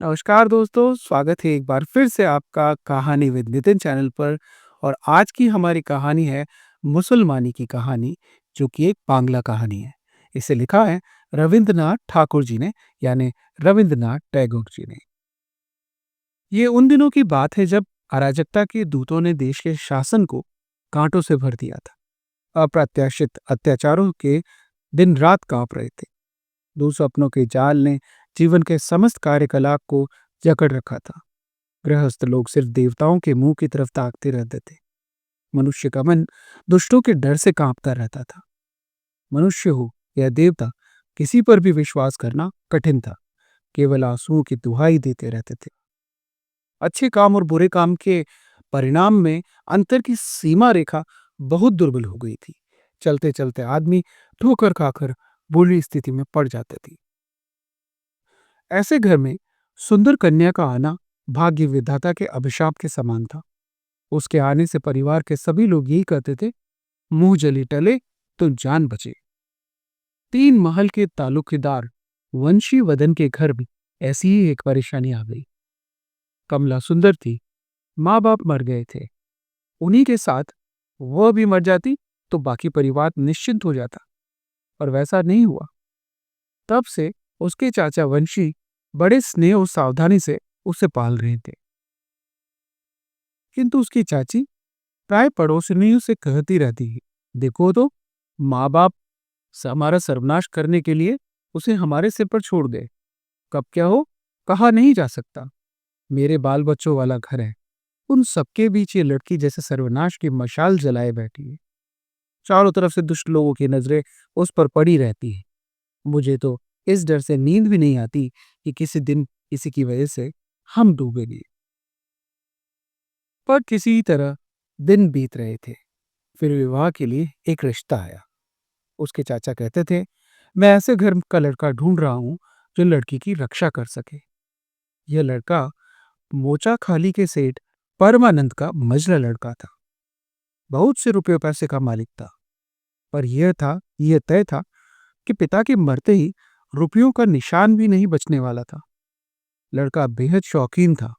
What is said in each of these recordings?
नमस्कार दोस्तों, स्वागत है एक बार फिर से आपका कहानी विद नितिन चैनल पर। और आज की हमारी कहानी है मुसलमानी की कहानी, जो कि एक बांग्ला कहानी है। इसे लिखा है रविंद्रनाथ ठाकुर जी ने, यानी रविंद्रनाथ टैगोर जी ने। ये उन दिनों की बात है जब अराजकता के दूतों ने देश के शासन को कांटों से भर दिया था। अप्रत्याशित अत्याचारों के दिन रात कांप रहे थे। दो सपनों के जाल ने जीवन के समस्त कार्यकलाप को जकड़ रखा था। गृहस्थ लोग सिर्फ देवताओं के मुंह की तरफ ताकते रहते थे। मनुष्य का मन दुष्टों के डर से कांपता रहता था। मनुष्य हो या देवता, किसी पर भी विश्वास करना कठिन था। केवल आंसुओं की दुहाई देते रहते थे। अच्छे काम और बुरे काम के परिणाम में अंतर की सीमा रेखा बहुत दुर्बल हो गई थी। चलते चलते आदमी ठोकर खाकर बुरी स्थिति में पड़ जाते थे। ऐसे घर में सुंदर कन्या का आना भाग्य विधाता के अभिशाप के समान था। उसके आने से परिवार के सभी लोग यही कहते थे, मुंह जली टले तो जान बचे। 3 महल के तालुकेदार वंशी वदन के घर भी ऐसी ही एक परेशानी आ गई। कमला सुंदर थी, माँ बाप मर गए थे। उन्हीं के साथ वह भी मर जाती तो बाकी परिवार निश्चिंत हो जाता, और वैसा नहीं हुआ। तब से उसके चाचा वंशी बड़े स्नेह और सावधानी से उसे पाल रहे थे। किंतु उसकी चाची प्राय पड़ोसनियों से कहती रहती है, देखो तो, माँ बाप हमारा सर्वनाश करने के लिए उसे हमारे सिर पर छोड़ गए। कब क्या हो कहा नहीं जा सकता। मेरे बाल बच्चों वाला घर है, उन सबके बीच ये लड़की जैसे सर्वनाश की मशाल जलाए बैठी है। चारों तरफ से दुष्ट लोगों की नजरें उस पर पड़ी रहती है। मुझे तो इस डर से नींद भी नहीं आती कि किसी दिन किसी की वजह से हम डूबेंगे। पर किसी तरह दिन बीत रहे थे। फिर विवाह के लिए एक रिश्ता आया। उसके चाचा कहते थे, मैं ऐसे घर का लड़का ढूंढ रहा हूं जो लड़की की रक्षा कर सके। यह लड़का मोचा खाली के सेठ परमानंद का मजला लड़का था। बहुत से रुपये पैसे का मालिक था। पर यह तय था कि पिता के मरते ही रुपयों का निशान भी नहीं बचने वाला था। लड़का बेहद शौकीन था।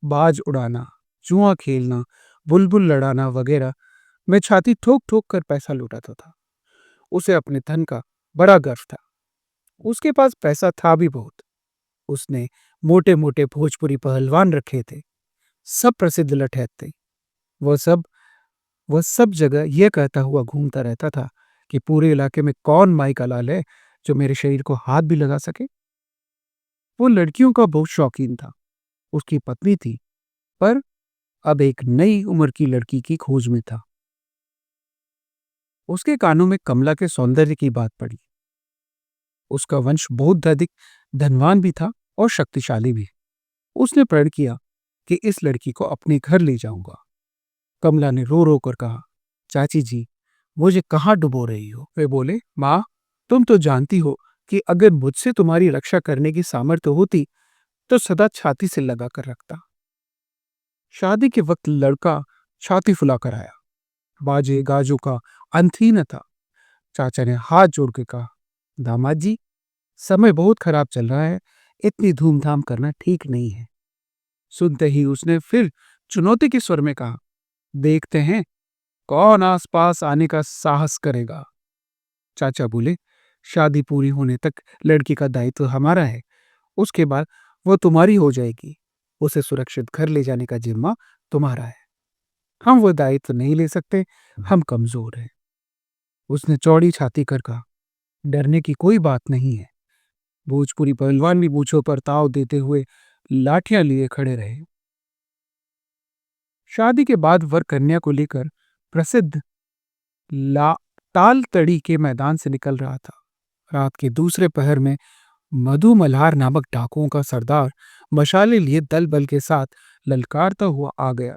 बाज उड़ाना, जुआ खेलना, बुलबुल लड़ाना वगैरह में छाती ठोक ठोक कर पैसा लुटाता था। उसे अपने धन का बड़ा गर्व था। उसके पास पैसा था भी बहुत। उसने मोटे मोटे भोजपुरी पहलवान रखे थे। सब प्रसिद्ध लठैत थे। वह सब वह सब जगह यह कहता हुआ घूमता रहता था कि पूरे इलाके में कौन माई का लाल है जो मेरे शरीर को हाथ भी लगा सके। वो लड़कियों का बहुत शौकीन था। उसकी पत्नी थी, पर अब एक नई उम्र की लड़की की खोज में था। उसके कानों में कमला के सौंदर्य की बात पड़ी। उसका वंश बहुत अधिक धनवान भी था और शक्तिशाली भी। उसने प्रण किया कि इस लड़की को अपने घर ले जाऊंगा। कमला ने रो रो कर कहा, चाची जी, मुझे कहाँ डुबो रही हो? वे बोले, माँ, तुम तो जानती हो कि अगर मुझसे तुम्हारी रक्षा करने की सामर्थ्य होती तो सदा छाती से लगा कर रखता। शादी के वक्त लड़का छाती फुलाकर आया। बाजे गाजों का अंत ही न था। चाचा ने हाथ जोड़ के कहा, दामाद जी, समय बहुत खराब चल रहा है, इतनी धूमधाम करना ठीक नहीं है। सुनते ही उसने फिर चुनौती के स्वर में कहा, देखते हैं कौन आसपास आने का साहस करेगा। चाचा बोले, शादी पूरी होने तक लड़की का दायित्व हमारा है। उसके बाद वो तुम्हारी हो जाएगी। उसे सुरक्षित घर ले जाने का जिम्मा तुम्हारा है। हम वो दायित्व नहीं ले सकते, हम कमजोर हैं। उसने चौड़ी छाती कर कहा, डरने की कोई बात नहीं है। भोजपुरी पहलवान भी मूंछों पर ताव देते हुए लाठियां लिए खड़े रहे। शादी के बाद वर कन्या को लेकर प्रसिद्ध ला ताल तड़ी के मैदान से निकल रहा था। रात के दूसरे पहर में मधु मल्हार नामक डाकुओं का सरदार मशाले लिए दल बल के साथ ललकारता हुआ आ गया।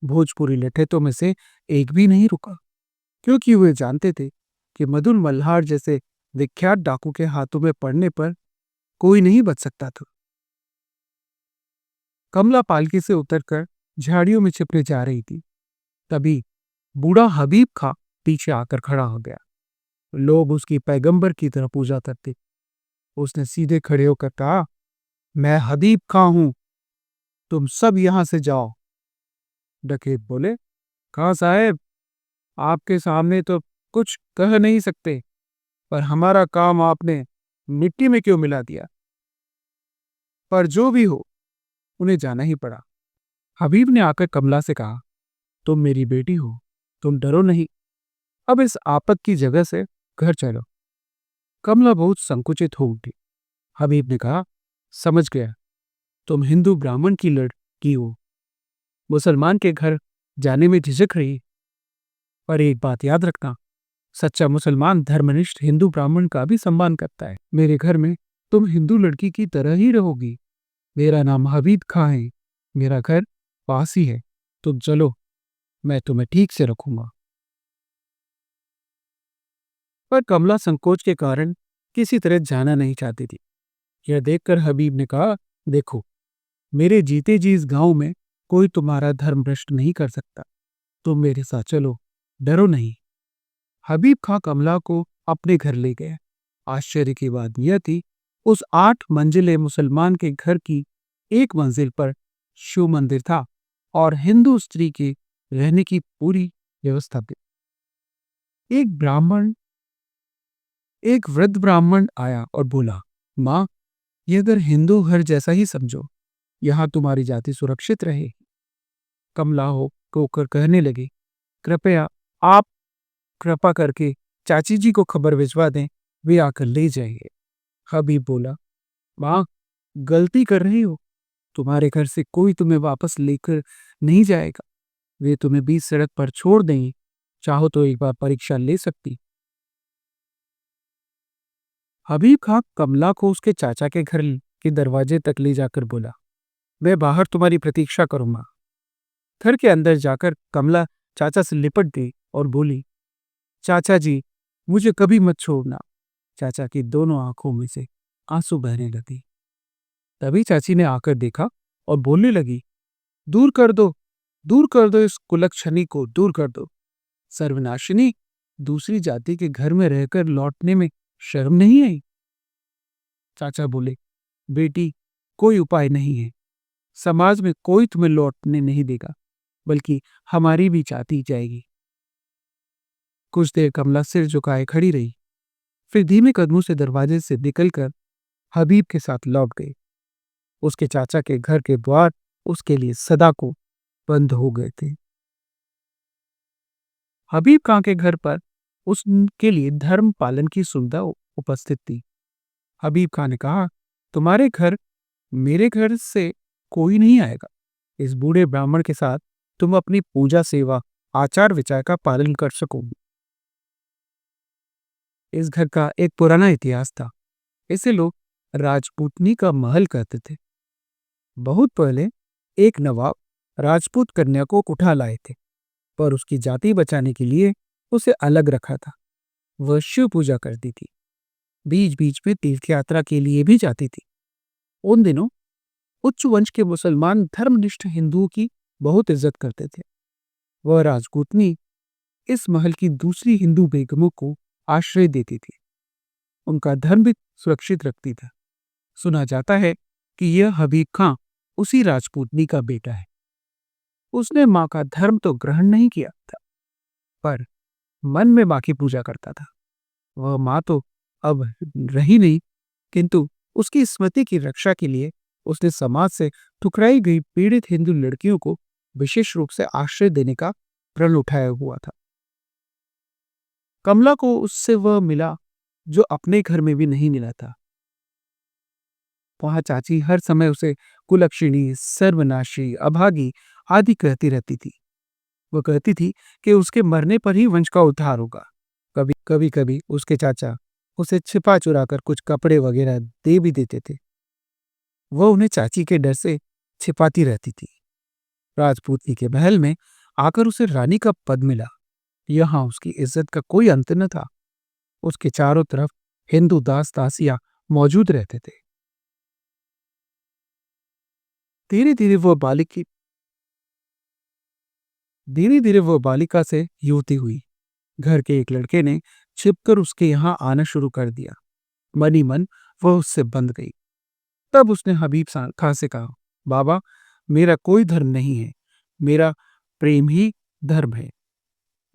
भोजपुरी लठेतों में से एक भी नहीं रुका, क्योंकि वे जानते थे कि मधुर मल्हार जैसे विख्यात डाकू के हाथों में पड़ने पर कोई नहीं बच सकता था। कमला पालकी से उतरकर झाड़ियों में छिपने जा रही थी। तभी बूढ़ा हबीब खां पीछे आकर खड़ा हो गया। लोग उसकी पैगंबर की तरह पूजा करते। उसने सीधे खड़े होकर कहा, मैं हबीब खां हूं, तुम सब यहां से जाओ। डकैत बोले, कहा साहब, आपके सामने तो कुछ कह नहीं सकते, पर हमारा काम आपने मिट्टी में क्यों मिला दिया? पर जो भी हो, उन्हें जाना ही पड़ा। हबीब ने आकर कमला से कहा, तुम मेरी बेटी हो, तुम डरो नहीं। अब इस आपद की जगह से घर चलो। कमला बहुत संकुचित हो उठी। हबीब ने कहा, समझ गया, तुम हिंदू ब्राह्मण की लड़की हो, मुसलमान के घर जाने में झिझक रही। पर एक बात याद रखना, सच्चा मुसलमान धर्मनिष्ठ हिंदू ब्राह्मण का भी सम्मान करता है। मेरे घर में तुम हिंदू लड़की की तरह ही रहोगी। मेरा नाम हबीब खां है, मेरा घर पास ही है। तुम चलो, मैं तुम्हें ठीक से रखूंगा। पर कमला संकोच के कारण किसी तरह जाना नहीं चाहती थी। यह देखकर हबीब ने कहा, देखो, मेरे जीते जी इस गांव में कोई तुम्हारा धर्म भ्रष्ट नहीं कर सकता। तुम मेरे साथ चलो, डरो नहीं। हबीब खां कमला को अपने घर ले गया। आश्चर्य की बात यह थी, उस 8 मंजिले मुसलमान के घर की एक मंजिल पर शिव मंदिर था और हिंदू स्त्री के रहने की पूरी व्यवस्था थी। एक ब्राह्मण एक वृद्ध ब्राह्मण आया और बोला, माँ, ये अगर हिंदू घर जैसा ही समझो, यहाँ तुम्हारी जाति सुरक्षित रहे। कमला हो होकर कहने लगी, कृपया आप कृपा करके चाची जी को खबर भिजवा दें, वे आकर ले जाएंगे। हबीब बोला, माँ, गलती कर रही हो, तुम्हारे घर से कोई तुम्हें वापस लेकर नहीं जाएगा। वे तुम्हें बीच सड़क पर छोड़ देंगे। चाहो तो एक बार परीक्षा ले सकती। हबीब खां कमला को उसके चाचा के घर के दरवाजे तक ले जाकर बोला, मैं बाहर तुम्हारी प्रतीक्षा करूंगा। घर के अंदर जाकर कमला चाचा से लिपट गई और बोली, चाचा जी, मुझे कभी मत छोड़ना। चाचा की दोनों आंखों में से आंसू बहने लगे। तभी चाची ने आकर देखा और बोलने लगी, दूर कर दो, दूर कर दो, इस कुलक्षणी को दूर कर दो। सर्वनाशिनी, दूसरी जाति के घर में रहकर लौटने में शर्म नहीं आई? चाचा बोले, बेटी, कोई उपाय नहीं है। समाज में कोई तुम्हें लौटने नहीं देगा, बल्कि हमारी भी जाति जाएगी। कुछ देर कमला सिर झुकाए खड़ी रही, फिर धीमे कदमों से दरवाजे से निकलकर हबीब के साथ लौट गई। उसके चाचा के घर के द्वार उसके लिए सदा को बंद हो गए थे। हबीब खां के घर पर उसके लिए धर्म पालन की सुविधा उपस्थित थी। हबीब खां ने कहा, तुम्हारे घर मेरे घर से कोई नहीं आएगा। इस बूढ़े ब्राह्मण के साथ तुम अपनी पूजा सेवा आचार विचार का पालन कर सकोगे। इस घर का एक पुराना इतिहास था। इसे लोग राजपूतनी का महल कहते थे। बहुत पहले एक नवाब राजपूत कन्या को उठा लाए थे, पर उसकी जाति बचाने के लिए उसे अलग रखा था। वह शिव पूजा करती थी, बीच बीच में तीर्थ यात्रा के लिए भी जाती थी। उन दिनों उच्च वंश के मुसलमान धर्मनिष्ठ हिंदुओं की बहुत इज्जत करते थे। वह राजपूतनी इस महल की दूसरी हिंदू बेगमों को आश्रय देती थी, उनका धर्म भी सुरक्षित रखती था। सुना जाता है कि यह हबीब खां उसी राजपूतनी का बेटा है। उसने मां का धर्म तो ग्रहण नहीं किया था, पर मन में मां की पूजा करता था। वह मां तो अब रही नहीं, किंतु उसकी स्मृति की रक्षा के लिए उसने समाज से ठुकराई गई पीड़ित हिंदू लड़कियों को विशेष रूप से आश्रय देने का प्रण उठाया हुआ था। कमला को उससे वह मिला जो अपने घर में भी नहीं मिला था। वहां चाची हर समय उसे कुलक्षणी, सर्वनाशी, अभागी आदि कहती रहती थी। वह कहती थी कि उसके मरने पर ही वंश का उद्धार होगा। कभी कभी उसके चाचा उसे छिपा चुरा कर कुछ कपड़े वगैरह दे भी देते थे। वह उन्हें चाची के डर से छिपाती रहती थी। राजपूती के महल में आकर उसे रानी का पद मिला। यहाँ उसकी इज्जत का कोई अंत न था। उसके चारों तरफ हिंदू दास दासियां मौजूद रहते थे। धीरे धीरे वह बालिका से युवती हुई। घर के एक लड़के ने छिपकर उसके यहाँ आना शुरू कर दिया। मनी मन वह उससे बंध गई। तब उसने हबीब खां से कहा, बाबा, मेरा कोई धर्म नहीं है, मेरा प्रेम ही धर्म है।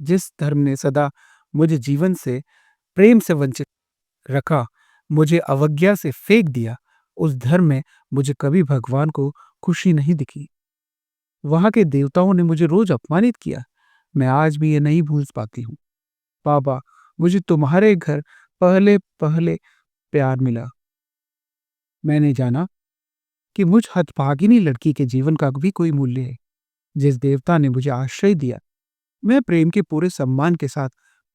जिस धर्म ने सदा मुझे जीवन से, प्रेम से वंचित रखा, मुझे अवज्ञा से फेंक दिया, उस धर्म में मुझे कभी भगवान को खुशी नहीं दिखी। वहां के देवताओं ने मुझे रोज अपमानित किया। मैं आज भी ये नहीं भूल पाती हूँ। बाबा, मुझे तुम्हारे घर पहले पहले प्यार मिला। मैंने जाना कि मुझ हतभागिनी लड़की के जीवन का भी कोई मूल्य है। जिस देवता ने मुझे आश्रय दिया, मैं प्रेम के पूरे सम्मान के साथ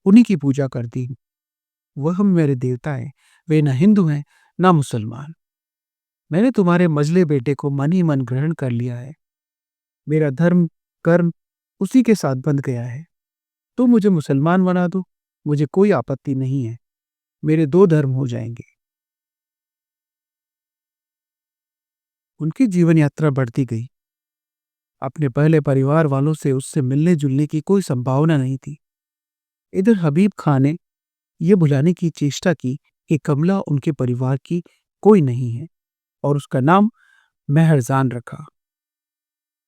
उन्हीं की पूजा करती हूँ। वह हम मेरे देवता हैं, वे न हिंदू हैं न मुसलमान। मैंने तुम्हारे मजले बेटे को मन ही मन ग्रहण कर लिया है। मेरा धर्म कर्म उसी के साथ बंध गया है। तो मुझे मुसलमान बना दो, मुझे कोई आपत्ति नहीं है। मेरे दो धर्म हो जाएंगे। उनकी जीवन यात्रा बढ़ती गई। अपने पहले परिवार वालों से उससे मिलने जुलने की कोई संभावना नहीं थी। इधर हबीब खां ने यह भुलाने की चेष्टा की कि कमला उनके परिवार की कोई नहीं है और उसका नाम मेहरजान रखा।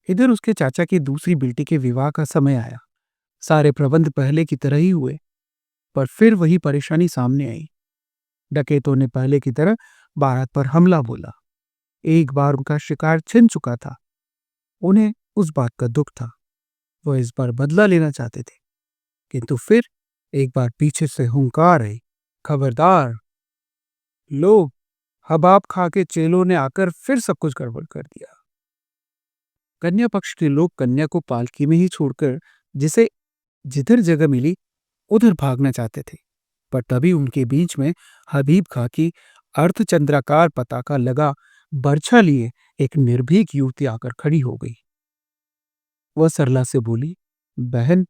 इधर उसके चाचा की दूसरी बेटी के विवाह का समय आया। सारे प्रबंध पहले की तरह ही हुए, पर फिर वही परेशानी सामने आई। डकैतों ने पहले की तरह बारात पर हमला बोला। एक बार उनका शिकार छिन चुका था। उन्हें उस बात का दुख था। वह इस बार बदला लेना चाहते थे, किंतु फिर एक बार पीछे से हुंकार आई, खबरदार, लोग हबाब खा के चेलों ने आकर फिर सब कुछ गड़बड़ कर दिया। कन्या पक्ष के लोग कन्या को पालकी में ही छोड़कर जिसे जिधर जगह मिली उधर भागना चाहते थे, पर तभी उनके बीच में हबीब खां की अर्धचंद्राकार पताका लगा बर्छा लिए एक निर्भीक युवती आकर खड़ी हो गई। वह सरला से बोली, बहन,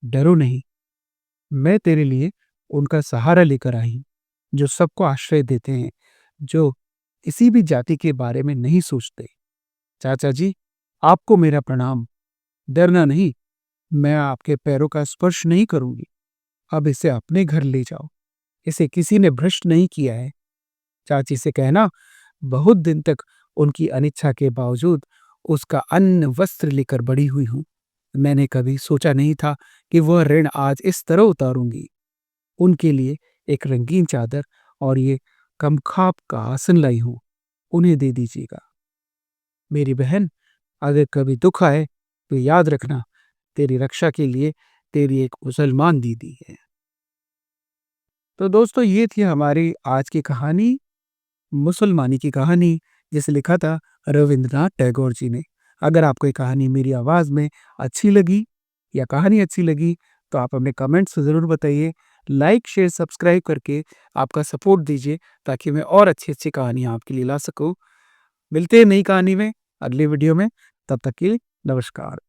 डरो नहीं, मैं तेरे लिए उनका सहारा लेकर आई हूं, जो सबको आश्रय देते हैं, जो किसी भी जाति के बारे में नहीं सोचते। चाचा जी, आपको मेरा प्रणाम। डरना नहीं, मैं आपके पैरों का स्पर्श नहीं करूंगी। अब इसे अपने घर ले जाओ। इसे किसी ने भ्रष्ट नहीं किया है। चाची से कहना, बहुत दिन तक उनकी अनिच्छा के बावजूद उसका अन्न वस्त्र लेकर बड़ी हुई हूं। मैंने कभी सोचा नहीं था कि वह ऋण आज इस तरह उतारूंगी। उनके लिए एक रंगीन चादर और ये कमखाप का आसन लाई हूं, उन्हें दे दीजिएगा। मेरी बहन, अगर कभी दुख आए तो याद रखना, तेरी रक्षा के लिए तेरी एक मुसलमान दीदी है। तो दोस्तों, ये थी हमारी आज की कहानी, मुसलमानी की कहानी, जिसे लिखा था रविंद्रनाथ टैगोर जी ने। अगर आपको ये कहानी मेरी आवाज़ में अच्छी लगी या कहानी अच्छी लगी, तो आप अपने कमेंट्स ज़रूर बताइए। लाइक, शेयर, सब्सक्राइब करके आपका सपोर्ट दीजिए, ताकि मैं और अच्छी-अच्छी कहानियाँ आपके लिए ला सकूँ। मिलते हैं नई कहानी में, अगली वीडियो में। तब तक के लिए नमस्कार।